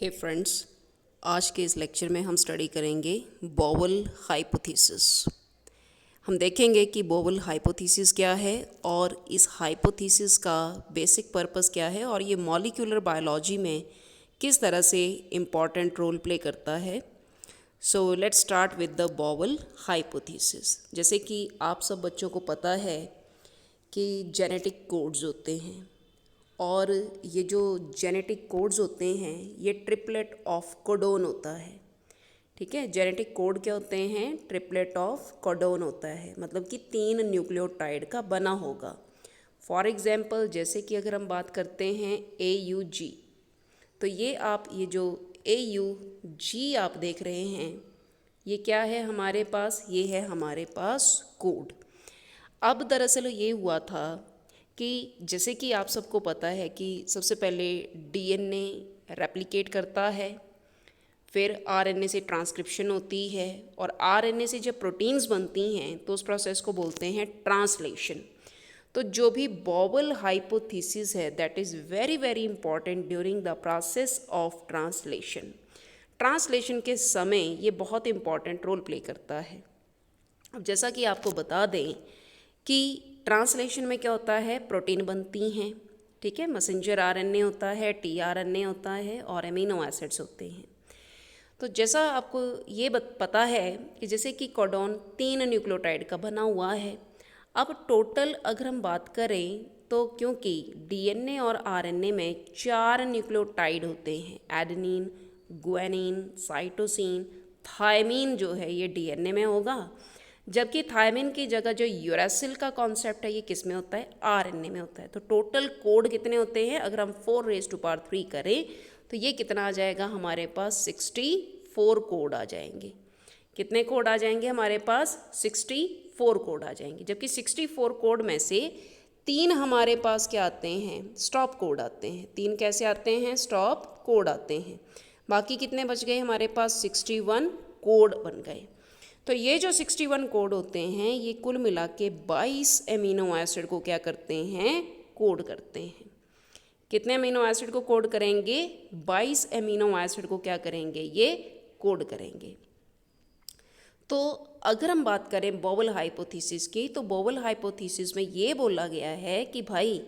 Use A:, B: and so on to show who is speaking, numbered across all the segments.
A: हे friends, आज के इस लेक्चर में हम स्टडी करेंगे बोवेल हाइपोथेसिस। हम देखेंगे कि बोवेल हाइपोथेसिस क्या है और इस हाइपोथेसिस का बेसिक पर्पस क्या है और ये मॉलिक्यूलर बायोलॉजी में किस तरह से इम्पॉर्टेंट रोल प्ले करता है। So let's start with the bowel hypothesis. जैसे कि आप सब बच्चों को पता है कि जेनेटिक कोड्स होते हैं और ये जो जेनेटिक कोड्स होते हैं ये ट्रिपलेट ऑफ कोडोन होता है। ठीक है, जेनेटिक कोड क्या होते हैं? ट्रिपलेट ऑफ कोडोन होता है, मतलब कि 3 न्यूक्लियोटाइड का बना होगा। फॉर एग्जांपल जैसे कि अगर हम बात करते हैं AUG, तो ये जो AUG आप देख रहे हैं ये क्या है हमारे पास? ये है हमारे पास कोड। अब दरअसल ये हुआ था कि जैसे कि आप सबको पता है कि सबसे पहले DNA रेप्लिकेट करता है, फिर RNA से ट्रांसक्रिप्शन होती है और RNA से जब प्रोटीन्स बनती हैं तो उस प्रोसेस को बोलते हैं ट्रांसलेशन। तो जो भी बोवेल हाइपोथेसिस है that is very very important during the process of translation. Translation के समय ये बहुत इंपॉर्टेंट रोल प्ले करता है। अब जैसा कि आपको बता दें कि ट्रांसलेशन में क्या होता है, प्रोटीन बनती हैं, ठीक है, मैसेंजर RNA होता है, tRNA होता है और एमिनो एसिड्स होते हैं। तो जैसा आपको ये पता है कि जैसे कि कोडोन 3 न्यूक्लियोटाइड का बना हुआ है। अब टोटल अगर हम बात करें तो क्योंकि DNA और RNA में 4 न्यूक्लियोटाइड होते हैं, एडेनिन, गुआनिन, साइटोसिन, थायमीन जो है ये DNA में होगा, जबकि थायमिन की जगह जो यूरेसिल का कॉन्सेप्ट है ये किस में होता है? RNA में होता है। तो टोटल कोड कितने होते हैं? अगर हम 4⁻³ करें तो ये कितना आ जाएगा हमारे पास? 64 कोड आ जाएंगे। कितने कोड आ जाएंगे हमारे पास? 64 कोड आ जाएंगे, जबकि 64 कोड में से 3 हमारे पास क्या आते हैं? स्टॉप कोड आते हैं। 3 कैसे आते हैं? स्टॉप कोड आते हैं। बाकी कितने बच गए हमारे पास? 61 कोड बन गए। तो ये जो 61 कोड होते हैं ये कुल मिला के 22 एमिनो एसिड को क्या करते हैं? कोड करते हैं। कितने अमीनो एसिड को कोड करेंगे? 22 एमिनो एसिड को क्या करेंगे? ये कोड करेंगे। तो अगर हम बात करें बोवेल हाइपोथेसिस की, तो बोवेल हाइपोथेसिस में ये बोला गया है कि भाई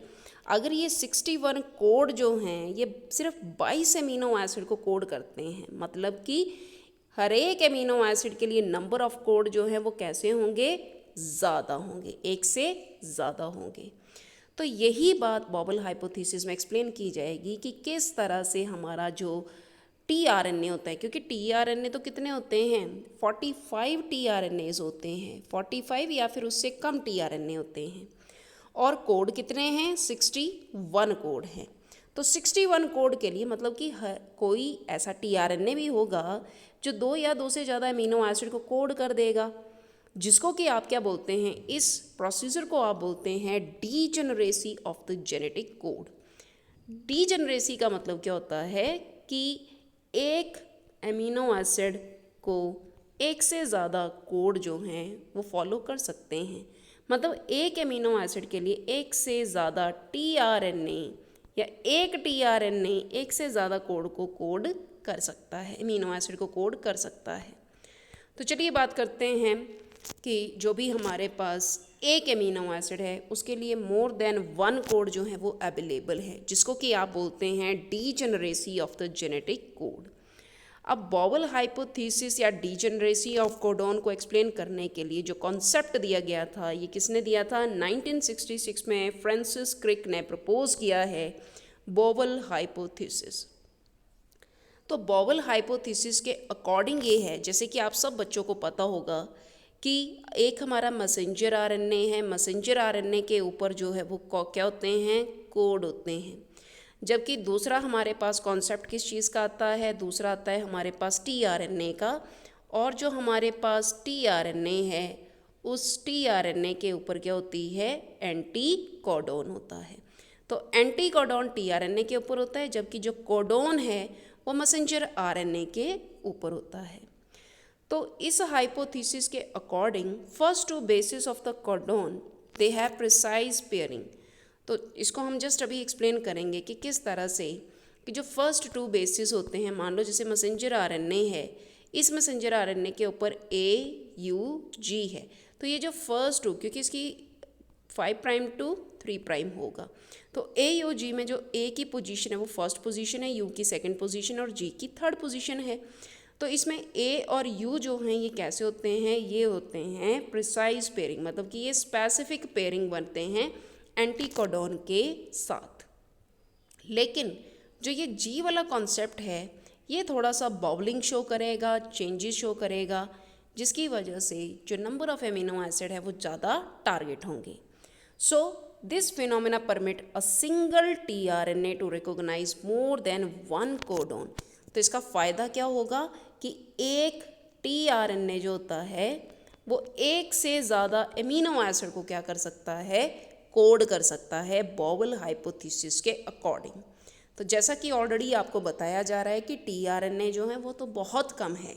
A: अगर ये 61 कोड जो हैं ये सिर्फ 22 एमिनो एसिड को कोड करते हैं, मतलब कि हर एक एमिनो एसिड के लिए नंबर ऑफ कोड जो है वो कैसे होंगे? ज़्यादा होंगे, 1 से ज़्यादा होंगे। तो यही बात बोवेल हाइपोथेसिस में एक्सप्लेन की जाएगी कि किस तरह से हमारा जो tRNA होता है, क्योंकि tRNA तो कितने होते हैं? 45 tRNAs होते हैं, 45 या फिर उससे कम tRNA होते हैं, और कोड कितने हैं? 61 कोड हैं। तो 61 कोड के लिए मतलब कि कोई ऐसा tRNA भी होगा जो 2 या 2 से ज़्यादा अमीनो एसिड को कोड कर देगा, जिसको कि आप क्या बोलते हैं? इस प्रोसीजर को आप बोलते हैं degeneracy of the genetic code. Degeneracy का मतलब क्या होता है कि एक एमिनो एसिड को 1 से ज़्यादा कोड जो हैं वो फॉलो कर सकते हैं। मतलब एक एमिनो एसिड के लिए 1 से ज़्यादा tRNA या एक tRNA 1 से ज़्यादा कोड को कोड कर सकता है, एमिनो एसिड को कोड कर सकता है। तो चलिए बात करते हैं कि जो भी हमारे पास एक एमिनो एसिड है उसके लिए मोर देन 1 कोड जो है वो अवेलेबल है, जिसको कि आप बोलते हैं degeneracy of the genetic code. अब बोवेल हाइपोथेसिस या डीजेनरेसी ऑफ कोडोन को एक्सप्लेन करने के लिए जो कॉन्सेप्ट दिया गया था, ये किसने दिया था? 1966 में फ्रांसिस क्रिक ने प्रपोज किया है बोवेल हाइपोथेसिस। तो बोवेल हाइपोथेसिस के अकॉर्डिंग ये है, जैसे कि आप सब बच्चों को पता होगा कि एक हमारा मैसेंजर RNA है, मैसेंजर RNA के ऊपर जो है वो क्या होते हैं? कोड होते हैं, जबकि दूसरा हमारे पास कॉन्सेप्ट किस चीज़ का आता है? दूसरा आता है हमारे पास tRNA का, और जो हमारे पास tRNA है उस tRNA के ऊपर क्या होती है? एंटी कोडोन होता है। तो एंटी कोडोन tRNA के ऊपर होता है, जबकि जो कोडोन है वो मैसेंजर RNA के ऊपर होता है। तो इस हाइपोथेसिस के according first 2 basis of the codon they have precise pairing. तो इसको हम जस्ट अभी एक्सप्लेन करेंगे कि किस तरह से कि जो फर्स्ट 2 बेसिस होते हैं, मान लो जैसे मैसेंजर आरएनए है, इस मैसेंजर आरएनए के ऊपर AUG है, तो ये जो फर्स्ट 2, क्योंकि इसकी 5' to 3' होगा, तो AUG में जो A की पोजीशन है वो फर्स्ट पोजीशन है, U की सेकंड पोजीशन और G की थर्ड पोजीशन है। तो इसमें A और U जो हैं ये कैसे होते हैं, ये होते हैं प्रिसाइज पेयरिंग, मतलब कि ये स्पेसिफिक पेयरिंग बनते हैं एंटीकोडॉन के साथ। लेकिन जो ये G वाला कॉन्सेप्ट है ये थोड़ा सा बॉबलिंग शो करेगा, चेंजेस शो करेगा, जिसकी वजह से जो नंबर ऑफ एमिनो एसिड है वो ज़्यादा टारगेट होंगे। So this phenomena permit a single tRNA to recognise more than 1 codon. तो इसका फ़ायदा क्या होगा कि एक tRNA जो होता है वो एक से ज़्यादा एमिनो एसिड को क्या कर सकता है, कोड कर सकता है बॉबल हाइपोथेसिस के अकॉर्डिंग। तो जैसा कि ऑलरेडी आपको बताया जा रहा है कि tRNA जो है वो तो बहुत कम है,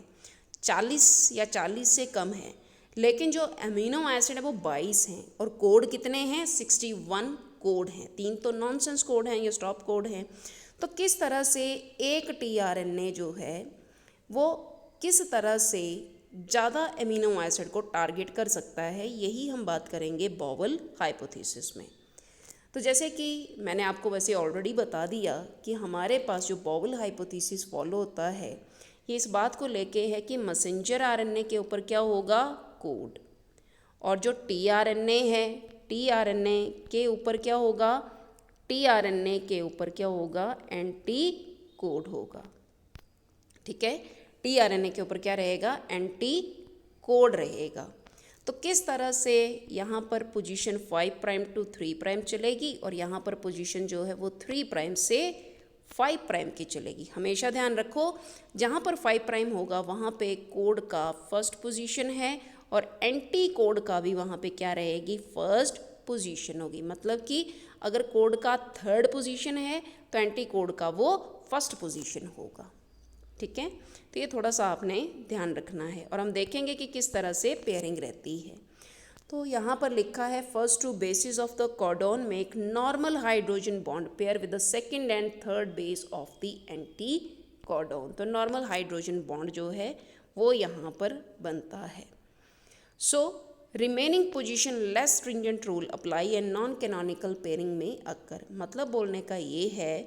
A: 40 या 40 से कम है, लेकिन जो एमिनो एसिड है वो 22 हैं और कोड कितने हैं, 61 कोड हैं। 3 तो नॉनसेंस कोड हैं, ये स्टॉप कोड हैं। तो किस तरह से एक tRNA जो है वो किस तरह से ज़्यादा एमिनो एसिड को टारगेट कर सकता है, यही हम बात करेंगे बॉबल हाइपोथेसिस में। तो जैसे कि मैंने आपको वैसे ऑलरेडी बता दिया कि हमारे पास जो बॉबल हाइपोथेसिस फॉलो होता है ये इस बात को लेके है कि मैसेंजर आरएनए के ऊपर क्या होगा, कोड, और जो tRNA है tRNA के ऊपर क्या होगा, tRNA के ऊपर क्या होगा, एंटी कोड होगा। ठीक है, tRNA के ऊपर क्या रहेगा, एंटी कोड रहेगा। तो किस तरह से यहाँ पर पोजीशन 5' to 3' चलेगी और यहाँ पर पोजीशन जो है वो 3' से 5' की चलेगी। हमेशा ध्यान रखो जहाँ पर 5' होगा वहाँ पे कोड का फर्स्ट पोजीशन है और एंटी कोड का भी वहाँ पे क्या रहेगी, फर्स्ट पोजीशन होगी। मतलब कि अगर कोड का थर्ड पोजीशन है तो एंटी कोड का वो फर्स्ट पोजीशन होगा। ठीक है, तो ये थोड़ा सा आपने ध्यान रखना है और हम देखेंगे कि किस तरह से पेयरिंग रहती है। तो यहाँ पर लिखा है first 2 basis of the codon make normal hydrogen bond pair with the second and third base of the anti codon. तो नॉर्मल हाइड्रोजन बॉन्ड जो है वो यहाँ पर बनता है। So remaining position less stringent rule apply and non canonical pairing में occur. मतलब बोलने का ये है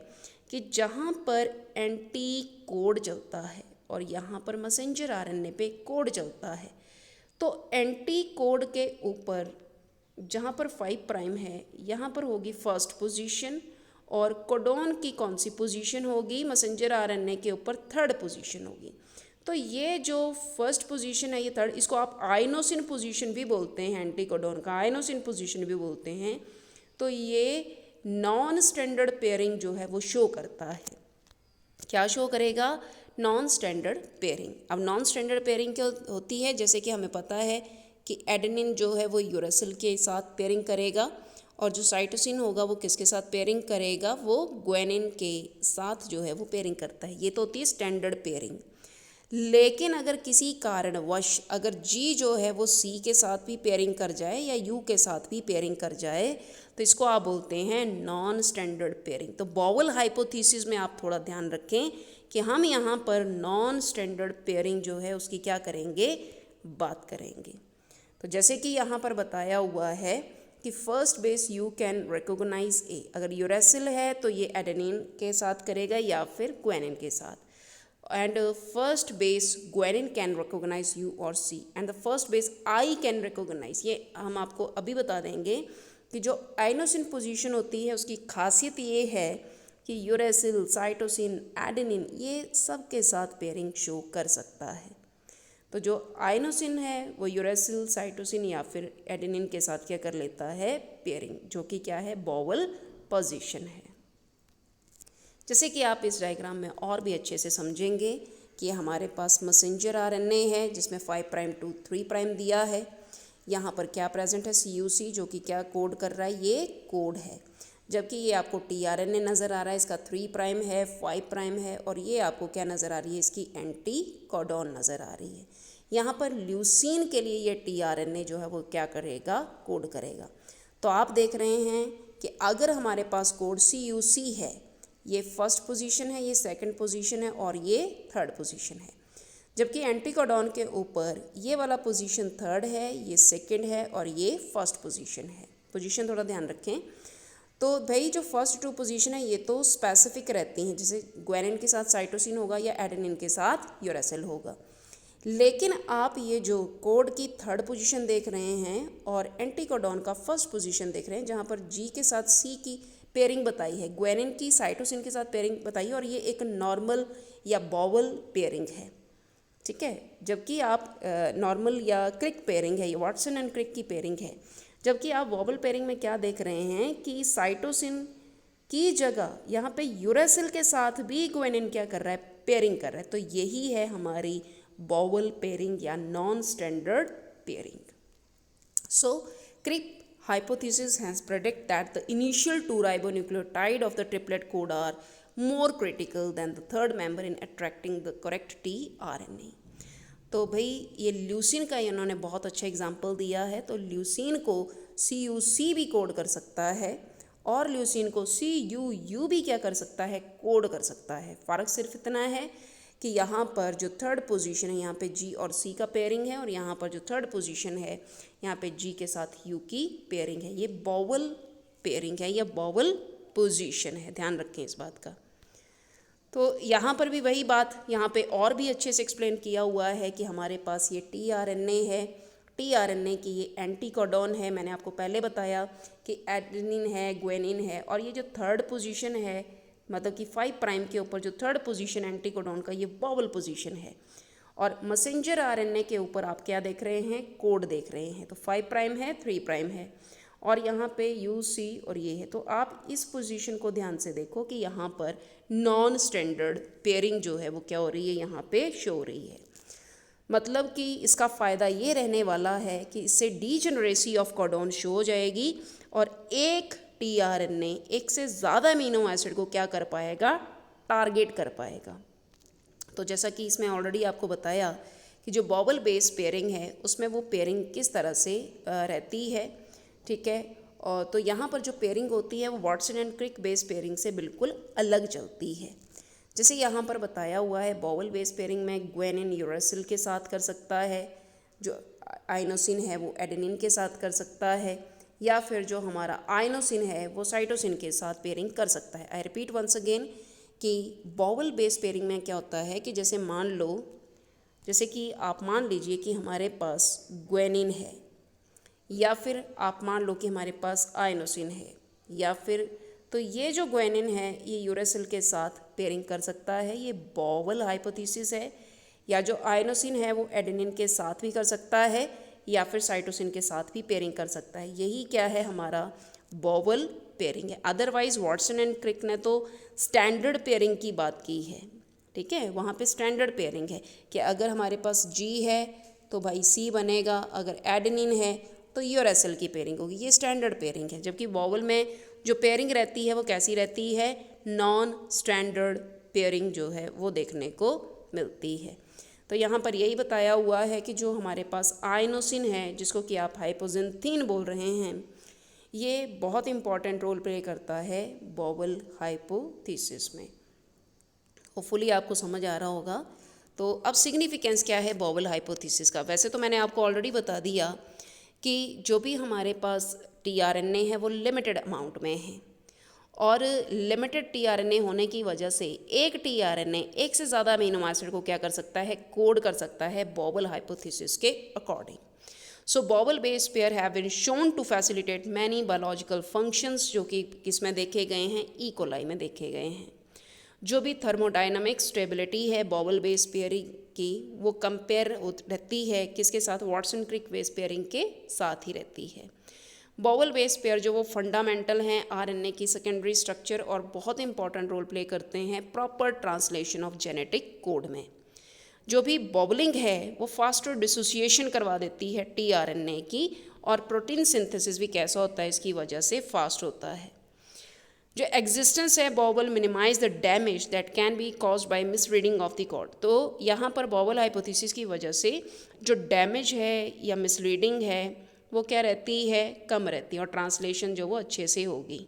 A: कि जहाँ पर एंटी कोड चलता है और यहाँ पर मैसेंजर आरएनए पे कोड चलता है, तो एंटी कोड के ऊपर जहाँ पर 5' है यहाँ पर होगी फर्स्ट पोजीशन और कोडॉन की कौन सी पोजीशन होगी, मैसेंजर आरएनए के ऊपर थर्ड पोजीशन होगी। तो ये जो फर्स्ट पोजीशन है ये थर्ड, इसको आप आइनोसिन पोजीशन भी बोलते हैं, एंटी कोडॉन का आइनोसिन पोजीशन भी बोलते हैं। तो ये नॉन स्टैंडर्ड पेयरिंग जो है वो शो करता है। क्या शो करेगा, नॉन स्टैंडर्ड पेयरिंग। अब नॉन स्टैंडर्ड पेयरिंग क्या होती है, जैसे कि हमें पता है कि एडेनिन जो है वो यूरेसिल के साथ पेयरिंग करेगा और जो साइटोसिन होगा वो किसके साथ पेयरिंग करेगा, वो ग्वानिन के साथ जो है वो पेयरिंग करता है। ये तो होती है स्टैंडर्ड पेयरिंग। लेकिन अगर किसी कारणवश अगर G जो है वो C के साथ भी पेयरिंग कर जाए या U के साथ भी पेयरिंग कर जाए तो इसको आप बोलते हैं नॉन स्टैंडर्ड पेयरिंग। तो बॉबल हाइपोथेसिस में आप थोड़ा ध्यान रखें कि हम यहाँ पर नॉन स्टैंडर्ड पेयरिंग जो है उसकी क्या करेंगे, बात करेंगे। तो जैसे कि यहाँ पर बताया हुआ है कि first base you can recognise A, अगर यूरेसिल है तो ये एडेनिन के साथ करेगा या फिर ग्वानिन के साथ, and first base guanine can recognize U or C and the first base I can recognize। ये हम आपको अभी बता देंगे कि जो आइनोसिन पोजीशन होती है उसकी खासियत ये है कि यूरेसिल, साइटोसिन, एडेनिन ये सब के साथ पेयरिंग शो कर सकता है। तो जो आइनोसिन है वो यूरेसिल, साइटोसिन या फिर एडेनिन के साथ क्या कर लेता है, पेयरिंग, जो कि क्या है, बॉवल पोजीशन है। जैसे कि आप इस डायग्राम में और भी अच्छे से समझेंगे कि हमारे पास मैसेंजर आरएनए है जिसमें 5' to 3' दिया है। यहाँ पर क्या प्रेजेंट है, CUC, जो कि क्या कोड कर रहा है, ये कोड है। जबकि ये आपको tRNA नज़र आ रहा है, इसका 3' है, 5' है और ये आपको क्या नज़र आ रही है, इसकी एंटी कोडॉन नज़र आ रही है। यहाँ पर ल्यूसीन के लिए ये tRNA जो है वो क्या करेगा, कोड करेगा। तो आप देख रहे हैं कि अगर हमारे पास कोड CUC है ये फर्स्ट पोजीशन है, ये सेकंड पोजीशन है और ये थर्ड पोजीशन है। जबकि एंटिकोडॉन के ऊपर ये वाला पोजीशन थर्ड है, ये सेकंड है और ये फर्स्ट पोजीशन है। पोजीशन थोड़ा ध्यान रखें। तो भाई जो फर्स्ट टू पोजीशन है ये तो स्पेसिफिक रहती हैं, जैसे ग्वानिन के साथ साइटोसिन होगा या एडेनिन के साथ यूरेसिल होगा। लेकिन आप ये जो कोड की थर्ड पोजीशन देख रहे हैं और एंटिकोडॉन का फर्स्ट पोजीशन देख रहे हैं, जहाँ पर जी के साथ सी की पेयरिंग बताई है, ग्वानिन की साइटोसिन के साथ पेयरिंग बताई है और ये एक नॉर्मल या बॉवल पेयरिंग है, ठीक है। जबकि आप नॉर्मल या क्रिक पेयरिंग है, ये वाटसन एंड क्रिक की पेयरिंग है। जबकि आप वॉबल पेयरिंग में क्या देख रहे हैं कि साइटोसिन की जगह यहाँ पे यूरेसिल के साथ भी ग्वानिन क्या कर रहा है, पेयरिंग कर रहा है। तो यही है हमारी बॉवल पेयरिंग या non standard pairing. So Crick hypothesis has predict that the initial 2 ribonucleotide of the triplet code are more critical than the third member in attracting the correct tRNA। तो भाई ये ल्यूसिन का इन्होंने बहुत अच्छा example दिया है। तो ल्यूसिन को CUC भी कोड कर सकता है और ल्यूसिन को CUU भी क्या कर सकता है, कोड कर सकता है। फ़र्क सिर्फ इतना है कि यहाँ पर जो थर्ड पोजीशन है यहाँ पे G और C का पेयरिंग है और यहाँ पर जो थर्ड पोजीशन है यहाँ पे G के साथ U की पेयरिंग है। ये बॉवल पेयरिंग है या बॉवल पोजीशन है, ध्यान रखें इस बात का। तो यहाँ पर भी वही बात यहाँ पे और भी अच्छे से एक्सप्लेन किया हुआ है कि हमारे पास ये tRNA है, tRNA की ये एंटिकोडॉन है। मैंने आपको पहले बताया कि एडेनिन है, ग्वानिन है और ये जो थर्ड पोजीशन है मतलब कि 5 प्राइम के ऊपर जो थर्ड पोजीशन एंटिकोडॉन का, ये बॉवल पोजीशन है। और मैसेंजर आरएनए के ऊपर आप क्या देख रहे हैं, कोड देख रहे हैं। तो 5 प्राइम है, 3 प्राइम है और यहाँ पे UC और ये है। तो आप इस पोजीशन को ध्यान से देखो कि यहाँ पर नॉन स्टैंडर्ड पेयरिंग जो है वो क्या हो रही है, यहाँ पे शो हो रही है। मतलब कि इसका फ़ायदा ये रहने वाला है कि इससे डीजेनरेसी ऑफ कोडॉन शो हो जाएगी और एक tRNA एक से ज़्यादा अमीनो एसिड को क्या कर पाएगा, टारगेट कर पाएगा। तो जैसा कि इसमें ऑलरेडी आपको बताया कि जो बॉबल बेस पेयरिंग है उसमें वो पेयरिंग किस तरह से रहती है, ठीक है। और तो यहाँ पर जो पेयरिंग होती है वो Watson and Crick base pairing से बिल्कुल अलग चलती है। जैसे यहाँ पर बताया हुआ है बॉबल बेस पेयरिंग में ग्वानिन यूरेसिल के साथ कर सकता है, जो आइनोसिन है वो एडेनिन के साथ कर सकता है, या फिर जो हमारा आइनोसिन है वो साइटोसिन के साथ पेयरिंग कर सकता है। आई रिपीट वंस अगेन कि बॉबल बेस पेयरिंग में क्या होता है कि जैसे मान लो, जैसे कि आप मान लीजिए कि हमारे पास ग्वानिन है या फिर आप मान लो कि हमारे पास आइनोसिन है, या फिर तो ये जो ग्वानिन है ये यूरेसिल के साथ पेयरिंग कर सकता है, ये बॉबल हाइपोथेसिस है। या जो आइनोसिन है वो एडेनिन के साथ भी कर सकता है या फिर साइटोसिन के साथ भी पेयरिंग कर सकता है। यही क्या है, हमारा बॉबल पेयरिंग है। अदरवाइज वाटसन एंड क्रिक ने तो स्टैंडर्ड पेयरिंग की बात की है, ठीक है। वहाँ पे स्टैंडर्ड पेयरिंग है कि अगर हमारे पास G है तो भाई C बनेगा, अगर एडेनिन है तो यूरेसिल की पेयरिंग होगी। ये स्टैंडर्ड पेयरिंग है। जबकि बॉबल में जो पेयरिंग रहती है वो कैसी रहती है, नॉन स्टैंडर्ड पेयरिंग जो है वो देखने को मिलती है। तो यहाँ पर यही बताया हुआ है कि जो हमारे पास आइनोसिन है जिसको कि आप हाइपोजिंथीन बोल रहे हैं, ये बहुत इम्पॉर्टेंट रोल प्ले करता है बॉबल हाइपोथेसिस में। होपफुली आपको समझ आ रहा होगा। तो अब सिग्निफिकेंस क्या है बॉबल हाइपोथेसिस का। वैसे तो मैंने आपको ऑलरेडी बता दिया कि जो भी हमारे पास tRNA है वो लिमिटेड अमाउंट में है और लिमिटेड tRNA होने की वजह से एक tRNA एक से ज़्यादा अमीनो एसिड को क्या कर सकता है, कोड कर सकता है बॉबल हाइपोथेसिस के according. So wobble base pair have been shown to facilitate many biological functions, जो कि किसमें देखे गए हैं, ई कोलाई में देखे गए हैं। जो भी थर्मोडायनामिक स्टेबिलिटी है बॉबल बेस पेयरिंग की वो कंपेयर रहती है किसके साथ, वाटसन क्रिक बेस पेयरिंग के साथ ही रहती है। बॉबल बेस पेयर जो वो फंडामेंटल हैं आरएनए की सेकेंडरी स्ट्रक्चर और बहुत इंपॉर्टेंट रोल प्ले करते हैं proper translation of genetic code में। जो भी बॉबलिंग है वो फास्टर डिसोसिएशन करवा देती है tRNA की और प्रोटीन सिंथेसिस भी कैसा होता है इसकी वजह से फास्ट होता है। जो एग्जिस्टेंस है wobble minimise the damage that can be caused by misreading of the code. तो यहाँ पर बॉबल हाइपोथेसिस की वजह से जो डैमेज है या मिसरीडिंग है वो क्या रहती है, कम रहती है और ट्रांसलेशन जो वो अच्छे से होगी।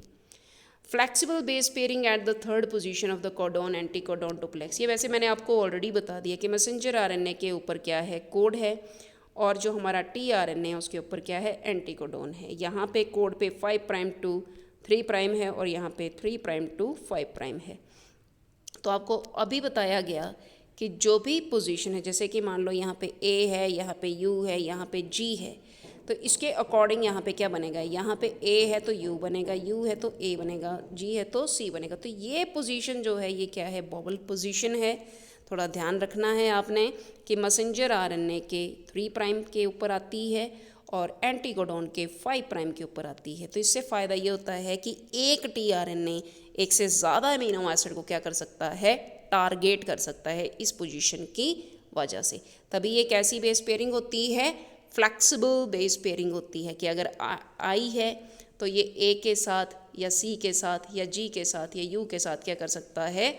A: Flexible base pairing at the third position of the codon anti codon duplex. ये वैसे मैंने आपको ऑलरेडी बता दिया कि मैसेंजर आरएनए के ऊपर क्या है, कोड है, और जो हमारा टीआरएनए है उसके ऊपर क्या है, एंटी कोडॉन है। यहाँ पे कोड पे 5 प्राइम टू 3 प्राइम है और यहाँ पे 3 प्राइम टू 5 प्राइम है। तो आपको अभी बताया गया कि जो भी पोजीशन है, जैसे कि मान लो यहाँ पे ए है, यहाँ पे यू है, यहाँ पे जी है, तो इसके अकॉर्डिंग यहाँ पे क्या बनेगा, यहाँ पे ए है तो यू बनेगा, यू है तो ए बनेगा, जी है तो सी बनेगा। तो ये पोजीशन जो है ये क्या है, बॉबल पोजीशन है। थोड़ा ध्यान रखना है आपने कि मैसेंजर आरएनए के 3 प्राइम के ऊपर आती है और एंटी कोडॉन के 5 प्राइम के ऊपर आती है। तो इससे फ़ायदा ये होता है कि एक टीआरएनए एक से ज़्यादा अमीनो एसिड को क्या कर सकता है, टारगेट कर सकता है इस पोजीशन की वजह से। तभी ये कैसी बेस पेयरिंग होती है, फ्लेक्सिबल बेस पेयरिंग होती है कि अगर आई है तो ये ए के साथ या सी के साथ या जी के साथ या यू के साथ क्या कर सकता है,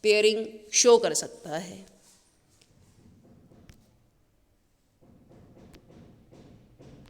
A: पेयरिंग शो कर सकता है।